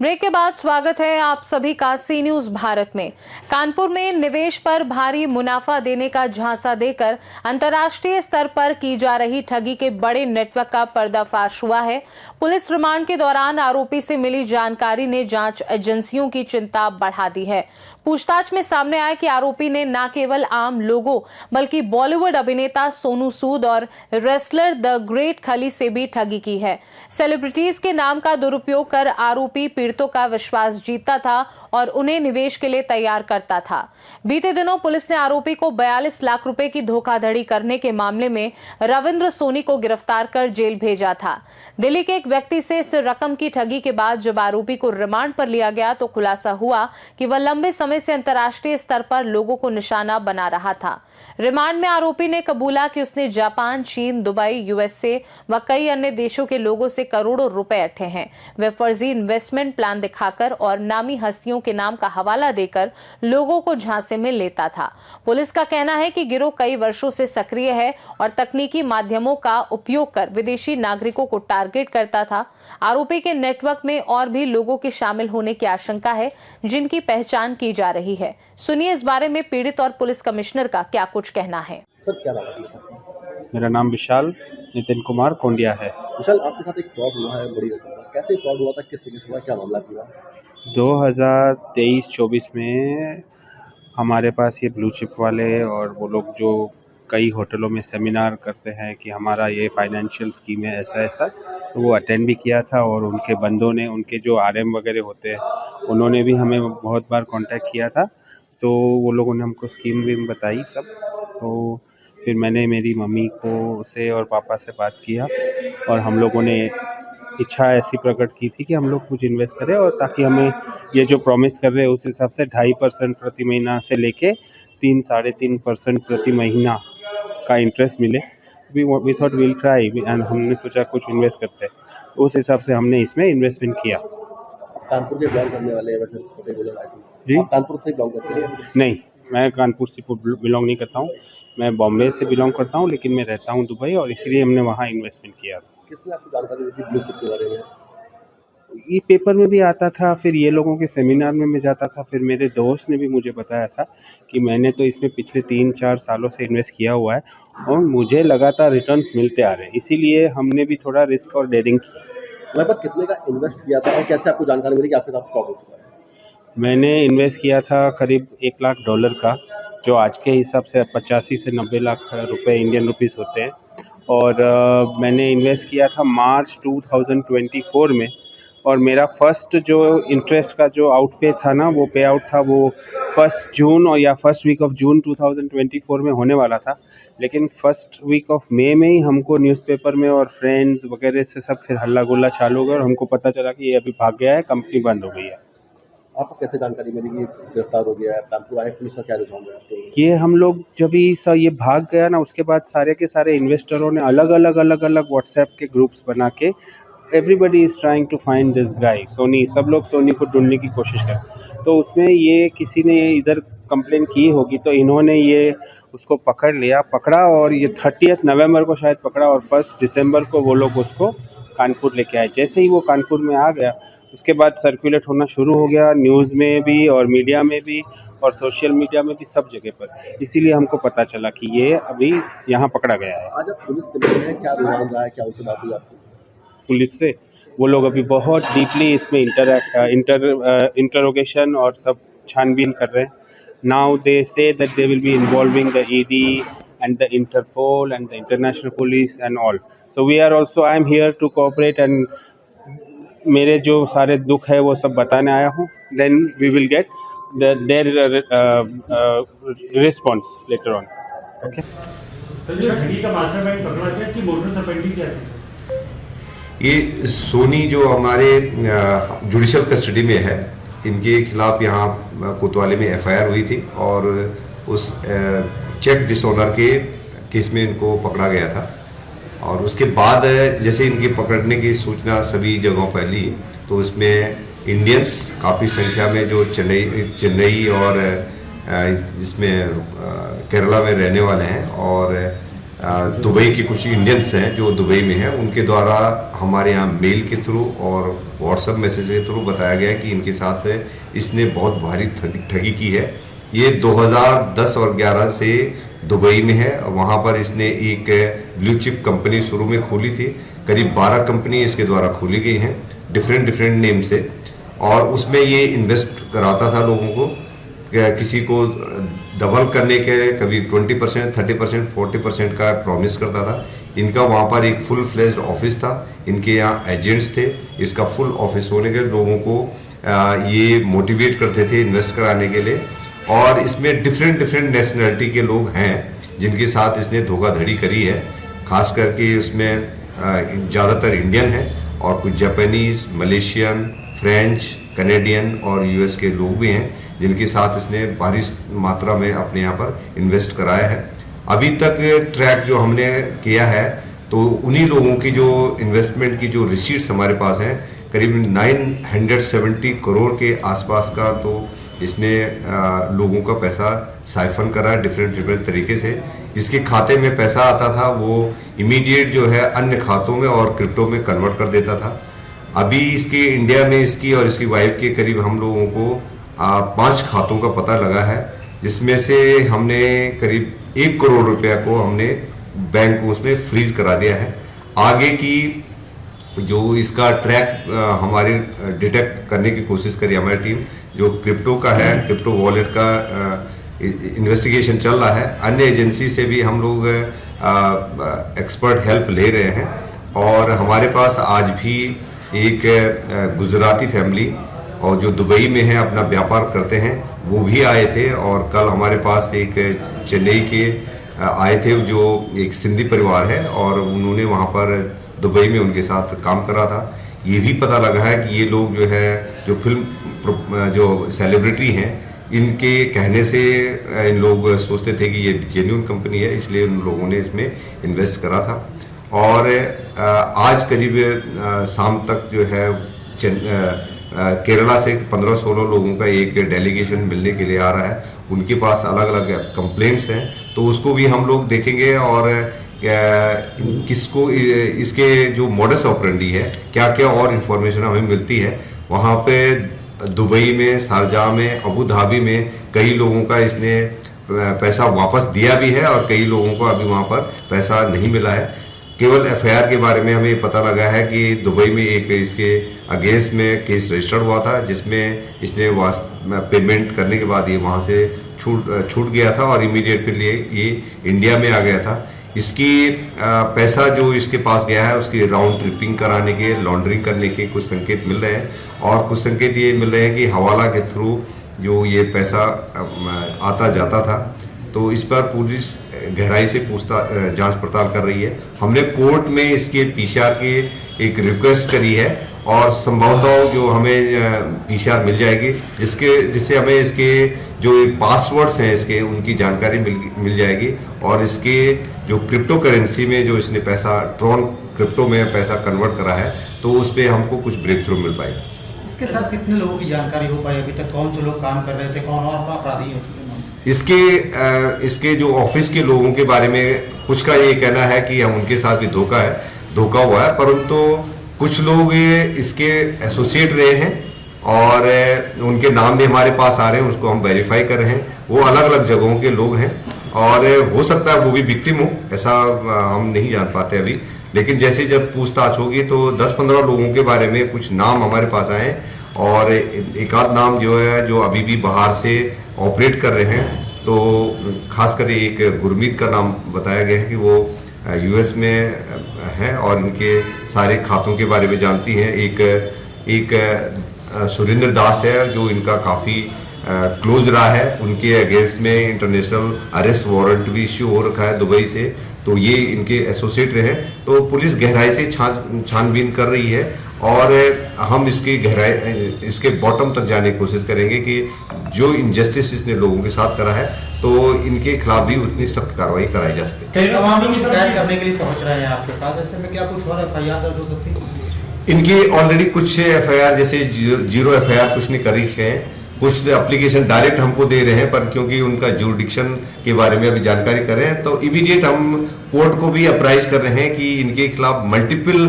Break के बाद स्वागत है आप सभी का सी न्यूज भारत में। कानपुर में निवेश पर भारी मुनाफा देने का झांसा देकर अंतर्राष्ट्रीय स्तर पर की जा रही ठगी के बड़े नेटवर्क का पर्दाफाश हुआ है। पुलिस रिमांड के दौरान आरोपी से मिली जानकारी ने जांच एजेंसियों की चिंता बढ़ा दी है। पूछताछ में सामने आया कि आरोपी ने न केवल आम लोगों बल्कि बॉलीवुड अभिनेता सोनू सूद और रेसलर द ग्रेट खली से भी ठगी की है। सेलिब्रिटीज के नाम का दुरुपयोग कर आरोपी पीड़ितों का विश्वास जीतता था और उन्हें निवेश के लिए तैयार करता था। बीते दिनों पुलिस ने आरोपी को 42 लाख रुपए की धोखाधड़ी करने के मामले में रविंद्र सोनी को गिरफ्तार कर जेल भेजा था। दिल्ली के एक व्यक्ति से इस रकम की ठगी के बाद जब आरोपी को रिमांड पर लिया गया तो खुलासा हुआ कि वह लंबे समय से अंतर्राष्ट्रीय स्तर पर लोगों को निशाना बना रहा था। रिमांड में आरोपी ने कबूला कि उसने जापान, चीन, दुबई, यूएसए व कई अन्य देशों के लोगों से करोड़ों रुपए अट्टे हैं। वे फर्जी इन्वेस्टमेंट प्लान दिखाकर और नामी हस्तियों के नाम का हवाला देकर लोगों को झांसे में लेता था। पुलिस का कहना है कि गिरोह कई वर्षों से सक्रिय है और तकनीकी माध्यमों का उपयोग कर विदेशी नागरिकों को टारगेट करता था। आरोपी के नेटवर्क में और भी लोगों के शामिल होने की आशंका है, जिनकी पहचान की जा रही है। सुनिए इस बारे में पीड़ित और पुलिस कमिश्नर का क्या कुछ कहना है। सर, क्या नाम है? मेरा नाम विशाल नितिन कुमार कोंडिया है। विशाल, आपके साथ एक फ्रॉड हुआ है बड़ी रकम का। कैसे फ्रॉड हुआ था, किस तरीके से हुआ, क्या मामला हुआ? 2023-24 में हमारे पास ये ब्लू चिप वाले और वो लोग जो कई होटलों में सेमिनार करते हैं कि हमारा ये फाइनेंशियल स्कीम है ऐसा ऐसा, तो वो अटेंड भी किया था और उनके बंदों ने, उनके जो आरएम वगैरह होते हैं, उन्होंने भी हमें बहुत बार कांटेक्ट किया था। तो वो लोगों ने हमको स्कीम भी बताई सब। तो फिर मैंने मेरी मम्मी को से और पापा से बात किया और हम लोगों ने इच्छा ऐसी प्रकट की थी कि हम लोग कुछ इन्वेस्ट करें और ताकि हमें ये जो प्रॉमिस कर रहे हैं उस हिसाब से 2.5% प्रति महीना से लेके 3-3.5% प्रति महीना का इंटरेस्ट मिले। We thought will try and हमने सोचा कुछ इन्वेस्ट करते हैं। उस हिसाब से हमने इसमें इन्वेस्टमेंट किया। कानपुर के बिलोंग करने वाले हैं वैसे छोटे बोले जी, कानपुर से बिलोंग करते हैं? नहीं, मैं कानपुर से बिलोंग नहीं करता हूँ। मैं बॉम्बे से बिलोंग करता हूँ, लेकिन मैं रहता हूँ दुबई और इसीलिए हमने वहाँ इन्वेस्टमेंट किया था। किसने आपको जानकारी दी थी ब्लू चिप के बारे में? ये पेपर में भी आता था, फिर ये लोगों के सेमिनार में मैं जाता था, फिर मेरे दोस्त ने भी मुझे बताया था कि मैंने तो इसमें पिछले 3-4 सालों से इन्वेस्ट किया हुआ है और मुझे लगातार रिटर्न्स मिलते आ रहे हैं। इसीलिए हमने भी थोड़ा रिस्क और डेयरिंग की। लगभग कितने का इन्वेस्ट किया था और कैसे आपको जानकारी मिली कि आपके साथ फ्रॉड हो चुका है? मैंने इन्वेस्ट किया था करीब $1 लाख का, जो आज के हिसाब से 85 से 90 लाख रुपए इंडियन रुपीस होते हैं। और मैंने इन्वेस्ट किया था मार्च 2024 में और मेरा फर्स्ट जो इंटरेस्ट का जो आउट पे था ना, वो पे आउट था वो 1 जून और या फर्स्ट वीक ऑफ जून 2024 में होने वाला था। लेकिन फर्स्ट वीक ऑफ मई में ही हमको न्यूज़पेपर में और फ्रेंड्स वगैरह से सब फिर हल्ला गुल्ला चालू हो गया और हमको पता चला कि ये अभी भाग गया है, कंपनी बंद हो गई है। आपको कैसे जानकारी मिली कि गिरफ्तार हो गया है? कानपुर आए पुलिस का क्या रिस्पॉन्स है आपको? ये हम लोग जब ये भाग गया ना, उसके बाद सारे के सारे इन्वेस्टरों ने अलग अलग व्हाट्सएप के ग्रुप्स बना के everybody is trying to find this guy Soni, सब लोग सोनी को ढूंढने की कोशिश कर। तो उसमें ये किसी ने इधर कंप्लेन की होगी तो इन्होंने ये उसको पकड़ा और ये 30 नवंबर को शायद पकड़ा और 1 दिसंबर को वो लोग उसको कानपुर लेके आए। जैसे ही वो कानपुर में आ गया उसके बाद सर्कुलेट होना शुरू हो गया, न्यूज़ में भी और मीडिया में भी और सोशल मीडिया में भी, सब जगह पर। इसीलिए हमको पता चला कि ये अभी यहाँ पकड़ा गया है। आज आप पुलिस से मिले हैं, क्या रुझान रहा है, क्या उनसे बात हुई आपकी? पुलिस से वो लोग अभी बहुत डीपली इसमें इंटरोगेशन और सब छानबीन कर रहे हैं। Now they say that they will be involving the ED and the Interpol and the international police and all. So we are also, I am here to cooperate and मेरे जो सारे दुख है वो सब बताने आया हूँ. Then we will get their response later on. Okay. तो जो ठगी का मास्टरमाइंड पकड़ा गया कि मोटर सर्पेंटी क्या है? ये सोनी जो हमारे जुडिशियल कस्टडी में है, इनके खिलाफ यहाँ कोतवाली में एफआईआर हुई थी और उस चेक डिसऑनर के केस में इनको पकड़ा गया था। और उसके बाद जैसे इनकी पकड़ने की सूचना सभी जगहों फैली तो उसमें इंडियंस काफ़ी संख्या में जो चेन्नई और इसमें केरला में रहने वाले हैं और दुबई के कुछ इंडियंस हैं जो दुबई में हैं, उनके द्वारा हमारे यहाँ मेल के थ्रू और व्हाट्सएप मैसेज के थ्रू बताया गया कि इनके साथ इसने बहुत भारी ठगी की है। ये 2010 और 11 से दुबई में है। वहाँ पर इसने एक ब्लू चिप कंपनी शुरू में खोली थी। करीब 12 कंपनी इसके द्वारा खोली गई हैं डिफरेंट नेम से, और उसमें ये इन्वेस्ट कराता था लोगों को, किसी को डबल करने के कभी 20%, 30%, 40% का प्रॉमिस करता था। इनका वहाँ पर एक फुल फ्लेज्ड ऑफिस था, इनके यहाँ एजेंट्स थे। इसका फुल ऑफिस होने के लोगों को ये मोटिवेट करते थे इन्वेस्ट कराने के लिए। और इसमें डिफरेंट नेशनलिटी के लोग हैं जिनके साथ इसने धोखाधड़ी करी है। खास करके इसमें ज़्यादातर इंडियन है और कुछ जापानीज, मलेशियन, फ्रेंच, कनेडियन और यूएस के लोग भी हैं जिनके साथ इसने भारी मात्रा में अपने यहाँ पर इन्वेस्ट कराया है। अभी तक ट्रैक जो हमने किया है तो उन्हीं लोगों की जो इन्वेस्टमेंट की जो रिसीट्स हमारे पास हैं, करीब 970 करोड़ के आसपास का तो इसने लोगों का पैसा साइफन करा डिफरेंट तरीके से। इसके खाते में पैसा आता था वो इमीडिएट जो है अन्य खातों में और क्रिप्टो में कन्वर्ट कर देता था। अभी इसके इंडिया में इसकी और इसकी वाइफ के करीब हम लोगों को 5 खातों का पता लगा है, जिसमें से हमने करीब 1 करोड़ रुपया को हमने बैंक को उसमें फ्रीज करा दिया है। आगे की जो इसका ट्रैक हमारे डिटेक्ट करने की कोशिश करी हमारी टीम, जो क्रिप्टो का है, क्रिप्टो वॉलेट का इन्वेस्टिगेशन चल रहा है। अन्य एजेंसी से भी हम लोग एक्सपर्ट हेल्प ले रहे हैं। और हमारे पास आज भी एक गुजराती फैमिली और जो दुबई में है अपना व्यापार करते हैं वो भी आए थे, और कल हमारे पास एक चेन्नई के आए थे जो एक सिंधी परिवार है और उन्होंने वहाँ पर दुबई में उनके साथ काम करा था। ये भी पता लगा है कि ये लोग जो है जो फिल्म जो सेलिब्रिटी हैं इनके कहने से इन लोग सोचते थे कि ये जेन्युइन कंपनी है, इसलिए उन लोगों ने इसमें इन्वेस्ट करा था। और आज करीब शाम तक जो है केरला से 15-16 लोगों का एक डेलीगेशन मिलने के लिए आ रहा है। उनके पास अलग अलग कंप्लेंट्स हैं, तो उसको भी हम लोग देखेंगे और किसको इसके जो मॉडस ऑपरेंडी है क्या क्या और इन्फॉर्मेशन हमें मिलती है। वहाँ पे दुबई में, शारजाह में, अबू धाबी में कई लोगों का इसने पैसा वापस दिया भी है और कई लोगों को अभी वहाँ पर पैसा नहीं मिला है। केवल एफआईआर के बारे में हमें पता लगा है कि दुबई में एक इसके अगेंस्ट में केस रजिस्टर्ड हुआ था, जिसमें इसने पेमेंट करने के बाद ये वहाँ से छूट गया था और इमीडिएटली ये इंडिया में आ गया था। इसकी पैसा जो इसके पास गया है उसकी राउंड ट्रिपिंग कराने के, लॉन्ड्रिंग करने के कुछ संकेत मिल रहे हैं, और कुछ संकेत ये मिल रहे हैं कि हवाला के थ्रू जो ये पैसा आता जाता था। तो इस पर पुलिस गहराई से जांच पड़ताल कर रही है। हमने कोर्ट में इसके पीसीआर की एक रिक्वेस्ट करी है और संभवतः जो हमें पीसीआर मिल जाएगी जिससे हमें इसके जो पासवर्ड्स हैं इसके उनकी जानकारी मिल जाएगी, और इसके जो क्रिप्टो करेंसी में जो इसने पैसा ट्रॉन क्रिप्टो में पैसा कन्वर्ट करा है तो उस पर हमको कुछ ब्रेक थ्रू मिल पाएगा। इसके साथ कितने लोगों की जानकारी हो पाई अभी तक? कौन से लोग काम कर रहे थे, कौन और अपराधी है इसके जो ऑफिस के लोगों के बारे में कुछ का ये कहना है कि हम उनके साथ भी धोखा हुआ है, परंतु कुछ लोग ये इसके एसोसिएट रहे हैं और उनके नाम भी हमारे पास आ रहे हैं, उसको हम वेरीफाई कर रहे हैं। वो अलग अलग जगहों के लोग हैं और हो सकता है वो भी विक्टिम हो, ऐसा हम नहीं जान पाते अभी। लेकिन जैसे जब पूछताछ होगी तो 10-15 लोगों के बारे में कुछ नाम हमारे पास आए और एक आध नाम जो है जो अभी भी बाहर से ऑपरेट कर रहे हैं। तो खासकर एक गुरमीत का नाम बताया गया है कि वो यूएस में है और इनके सारे खातों के बारे में जानती हैं। एक सुरेंद्र दास है जो इनका काफ़ी क्लोज रहा है, उनके अगेंस्ट में इंटरनेशनल अरेस्ट वारंट भी इश्यू हो रखा है दुबई से, तो ये इनके एसोसिएट रहे। तो पुलिस गहराई से छानबीन कर रही है और हम इसके बॉटम तक जाने की कोशिश करेंगे कि जो इनजस्टिस इसने लोगों के साथ करा है तो इनके खिलाफ भी उतनी सख्त कार्रवाई कराई जा सके। करने के लिए पहुंच रहे हैं आपके पास, ऐसे में क्या कुछ और एफआईआर दर्ज हो सकती है? इनकी ऑलरेडी कुछ एफआईआर जैसे 0 एफआईआर कुछ ने करी है, कुछ एप्लीकेशन डायरेक्ट हमको दे रहे हैं, पर क्योंकि उनका जुरिडिक्शन के बारे में अभी जानकारी कर रहे हैं तो इमीडिएट हम कोर्ट को भी अप्राइज कर रहे हैं कि इनके खिलाफ मल्टीपल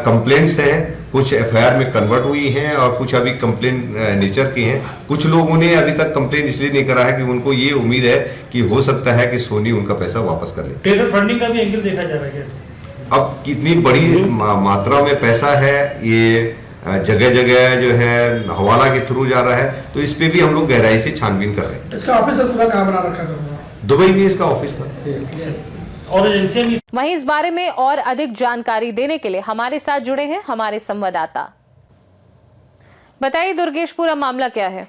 कंप्लेंट्स हैं, कुछ एफआईआर में कन्वर्ट हुई हैं और कुछ अभी कंप्लेन नेचर की हैं। कुछ लोगों ने अभी तक कंप्लेन इसलिए नहीं करा है कि उनको ये उम्मीद है कि हो सकता है कि सोनी उनका पैसा वापस कर ले। टेरर फंडिंग का भी एंगल देखा जा रहा है। अब कितनी बड़ी मात्रा में पैसा है, ये जगह जगह जो है हवाला के थ्रू जा रहा है, तो इस पे भी हम लोग गहराई से छानबीन कर रहे हैं। इसका ऑफिस पूरा कहाँ बना रखा है? दुबई में इसका ऑफिस था। और एजेंसियां भी। वहीं इस बारे में और अधिक जानकारी देने के लिए हमारे साथ जुड़े हैं हमारे संवाददाता। बताइए दुर्गेश, पूरा मामला क्या है?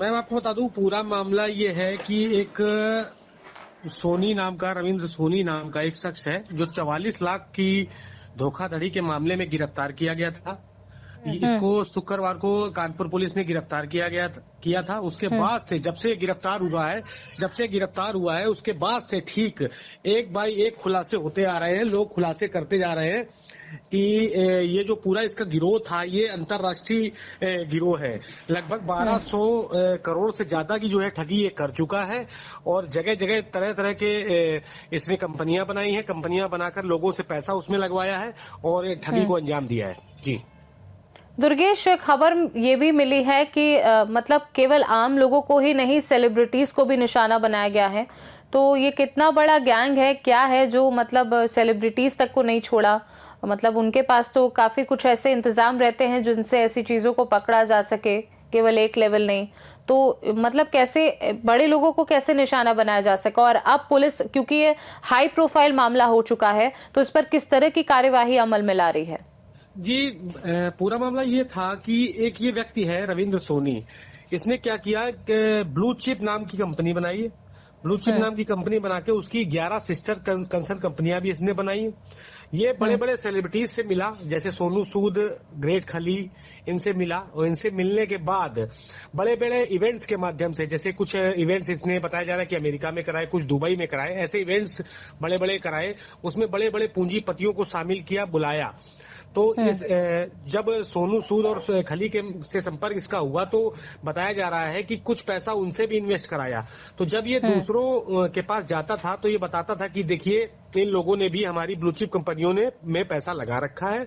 मैं आपको बता दूं, पूरा मामला ये है कि एक सोनी नाम का, रविंद्र सोनी नाम का एक शख्स है जो 44 लाख की धोखाधड़ी के मामले में गिरफ्तार किया गया था। इसको शुक्रवार को कानपुर पुलिस ने गिरफ्तार किया था। उसके बाद से जब से गिरफ्तार हुआ है उसके बाद से ठीक एक बाई एक खुलासे होते आ रहे हैं। लोग खुलासे करते जा रहे हैं कि ये जो पूरा इसका गिरोह था ये अंतर्राष्ट्रीय गिरोह है। लगभग 1200 करोड़ से ज्यादा की जो है ठगी ये कर चुका है और जगह जगह तरह तरह के इसने कंपनियां बनाई हैं। कंपनियां बनाकर लोगों से पैसा उसमें लगवाया है और ठगी को अंजाम दिया है। जी दुर्गेश, खबर ये भी मिली है कि मतलब केवल आम लोगों को ही नहीं, सेलिब्रिटीज को भी निशाना बनाया गया है। तो ये कितना बड़ा गैंग है, क्या है जो मतलब सेलिब्रिटीज तक को नहीं छोड़ा? मतलब उनके पास तो काफी कुछ ऐसे इंतजाम रहते हैं जिनसे ऐसी चीजों को पकड़ा जा सके, केवल एक लेवल नहीं। तो मतलब कैसे बड़े लोगों को कैसे निशाना बनाया जा सका? और अब पुलिस, क्योंकि ये हाई प्रोफाइल मामला हो चुका है, तो इस पर किस तरह की कार्यवाही अमल में ला रही है? जी, पूरा मामला ये था कि एक ये व्यक्ति है रविंद्र सोनी, इसने क्या किया कि ब्लू चिप नाम की कंपनी बनाई है। ब्लू चिप नाम की कंपनी बना के उसकी 11 सिस्टर कंसर्न कंपनियां भी इसने बनाई। ये बड़े बड़े सेलिब्रिटीज से मिला, जैसे सोनू सूद, ग्रेट खली, इनसे मिला और इनसे मिलने के बाद बड़े बड़े इवेंट्स के माध्यम से, जैसे कुछ इवेंट्स इसने बताया जा रहा है कि अमेरिका में कराए, कुछ दुबई में कराए, ऐसे इवेंट्स बड़े बड़े कराए। उसमें बड़े बड़े पूंजीपतियों को शामिल किया, बुलाया। तो जब सोनू सूद और खली से संपर्क इसका हुआ तो बताया जा रहा है कि कुछ पैसा उनसे भी इन्वेस्ट कराया। तो जब ये दूसरों के पास जाता था तो ये बताता था कि देखिए इन लोगों ने भी हमारी ब्लू चिप कंपनियों ने में पैसा लगा रखा है।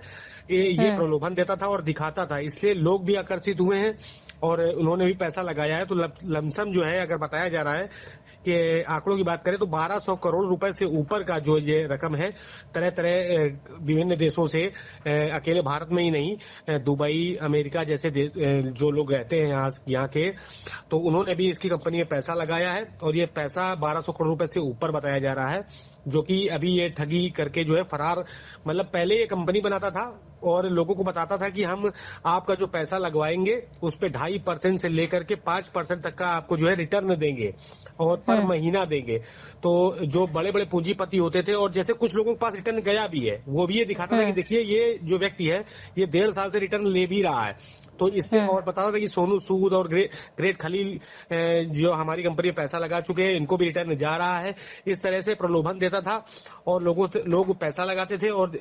ये प्रलोभन देता था और दिखाता था, इसलिए लोग भी आकर्षित हुए हैं और उन्होंने भी पैसा लगाया है। तो लमसम जो है, अगर बताया जा रहा है कि आंकड़ों की बात करें तो 1200 करोड़ रुपए से ऊपर का जो ये रकम है, तरह तरह विभिन्न देशों से, अकेले भारत में ही नहीं, दुबई, अमेरिका जैसे जो लोग रहते हैं यहाँ के, तो उन्होंने भी इसकी कंपनी में पैसा लगाया है और ये पैसा 1200 करोड़ रुपए से ऊपर बताया जा रहा है, जो कि अभी ये ठगी करके जो है फरार। मतलब पहले ये कंपनी बनाता था और लोगों को बताता था कि हम आपका जो पैसा लगवाएंगे उस पे 2.5% से लेकर के 5% तक का आपको जो है रिटर्न देंगे और पर महीना देंगे। तो जो बड़े बड़े पूंजीपति होते थे, और जैसे कुछ लोगों के पास रिटर्न गया भी है, वो भी ये दिखाता था कि देखिए ये जो व्यक्ति है ये 1.5 साल से रिटर्न ले भी रहा है। तो इससे और बता रहा था कि सोनू सूद और ग्रेट खलील जो हमारी कंपनी में पैसा लगा चुके हैं, इनको भी रिटर्न जा रहा है। इस तरह से प्रलोभन देता था और लोग पैसा लगाते थे। और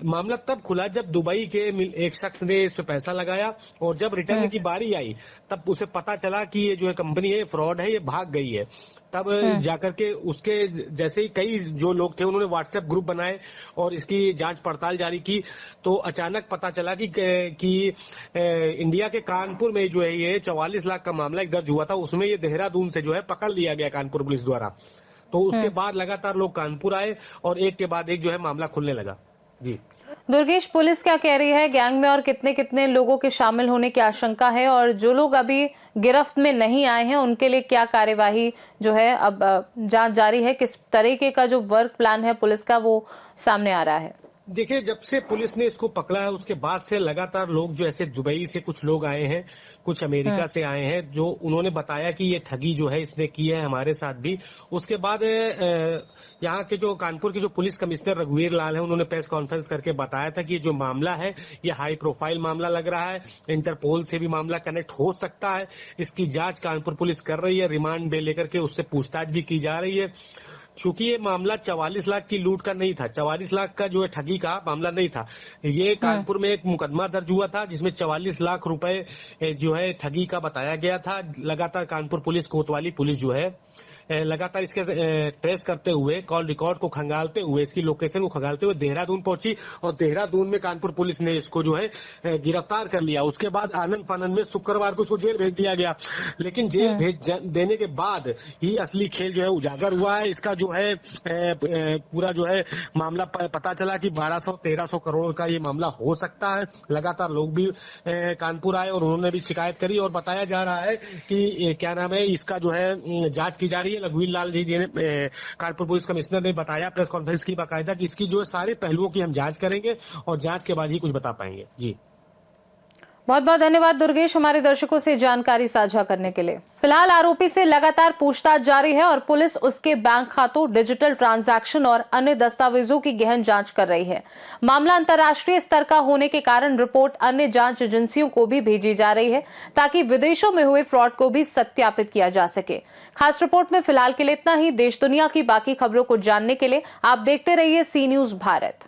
मामला तब खुला जब दुबई के एक शख्स ने इस पे पैसा लगाया और जब रिटर्न की बारी आई तब उसे पता चला कि ये जो है कंपनी है फ्रॉड है, ये भाग गई है। तब जाकर के उसके जैसे ही कई जो लोग थे उन्होंने व्हाट्सएप ग्रुप बनाए और इसकी जांच पड़ताल जारी की। तो अचानक पता चला कि इंडिया के कानपुर में जो है ये 44 लाख का मामला एक दर्ज हुआ था, उसमें ये देहरादून से जो है पकड़ लिया गया कानपुर पुलिस द्वारा। तो उसके बाद लगातार लोग कानपुर आए और एक के बाद एक जो है मामला खुलने लगा। जी दुर्गेश, पुलिस क्या कह रही है गैंग में और कितने कितने लोगों के शामिल होने की आशंका है, और जो लोग अभी गिरफ्त में नहीं आए हैं उनके लिए क्या कार्यवाही जो है अब जांच जारी है? किस तरीके का जो वर्क प्लान है पुलिस का वो सामने आ रहा है? देखिए, जब से पुलिस ने इसको पकड़ा है उसके बाद से लगातार लोग जो ऐसे दुबई से कुछ लोग आए हैं, कुछ अमेरिका से आए हैं, जो उन्होंने बताया कि ये ठगी जो है इसने की है हमारे साथ भी। उसके बाद यहाँ के जो कानपुर के जो पुलिस कमिश्नर रघुवीर लाल है, उन्होंने प्रेस कॉन्फ्रेंस करके बताया था कि ये जो मामला है ये हाई प्रोफाइल मामला लग रहा है, इंटरपोल से भी मामला कनेक्ट हो सकता है। इसकी जांच कानपुर पुलिस कर रही है, रिमांड में लेकर के उससे पूछताछ भी की जा रही है। क्योंकि ये मामला 44 लाख की लूट का नहीं था, 44 लाख का जो है ठगी का मामला नहीं था। ये कानपुर में एक मुकदमा दर्ज हुआ था जिसमें 44 लाख रुपए जो है ठगी का बताया गया था। लगातार कानपुर पुलिस, कोतवाली पुलिस जो है लगातार इसके ट्रेस करते हुए, कॉल रिकॉर्ड को खंगालते हुए, इसकी लोकेशन को खंगालते हुए देहरादून पहुंची और देहरादून में कानपुर पुलिस ने इसको जो है गिरफ्तार कर लिया। उसके बाद आनंद फानंद में शुक्रवार को इसको जेल भेज दिया गया, लेकिन जेल भेज देने के बाद ही असली खेल जो है उजागर हुआ है। इसका जो है पूरा जो है मामला पता चला कि 1200-1300 करोड़ का ये मामला हो सकता है। लगातार लोग भी कानपुर आए और उन्होंने भी शिकायत करी और बताया जा रहा है कि क्या नाम है, इसका जो है जांच की जा रही है। रघुवीर लाल जी ने, कानपुर पुलिस कमिश्नर ने बताया प्रेस कॉन्फ्रेंस की बाकायदा कि इसकी जो है सारे पहलुओं की हम जांच करेंगे और जांच के बाद ही कुछ बता पाएंगे। जी, बहुत बहुत धन्यवाद दुर्गेश, हमारे दर्शकों से जानकारी साझा करने के लिए। फिलहाल आरोपी से लगातार पूछताछ जारी है और पुलिस उसके बैंक खातों, डिजिटल ट्रांजैक्शन और अन्य दस्तावेजों की गहन जांच कर रही है। मामला अंतर्राष्ट्रीय स्तर का होने के कारण रिपोर्ट अन्य जांच एजेंसियों को भी भेजी जा रही है ताकि विदेशों में हुए फ्रॉड को भी सत्यापित किया जा सके। खास रिपोर्ट में फिलहाल के लिए इतना ही। देश दुनिया की बाकी खबरों को जानने के लिए आप देखते रहिए सी न्यूज़ भारत।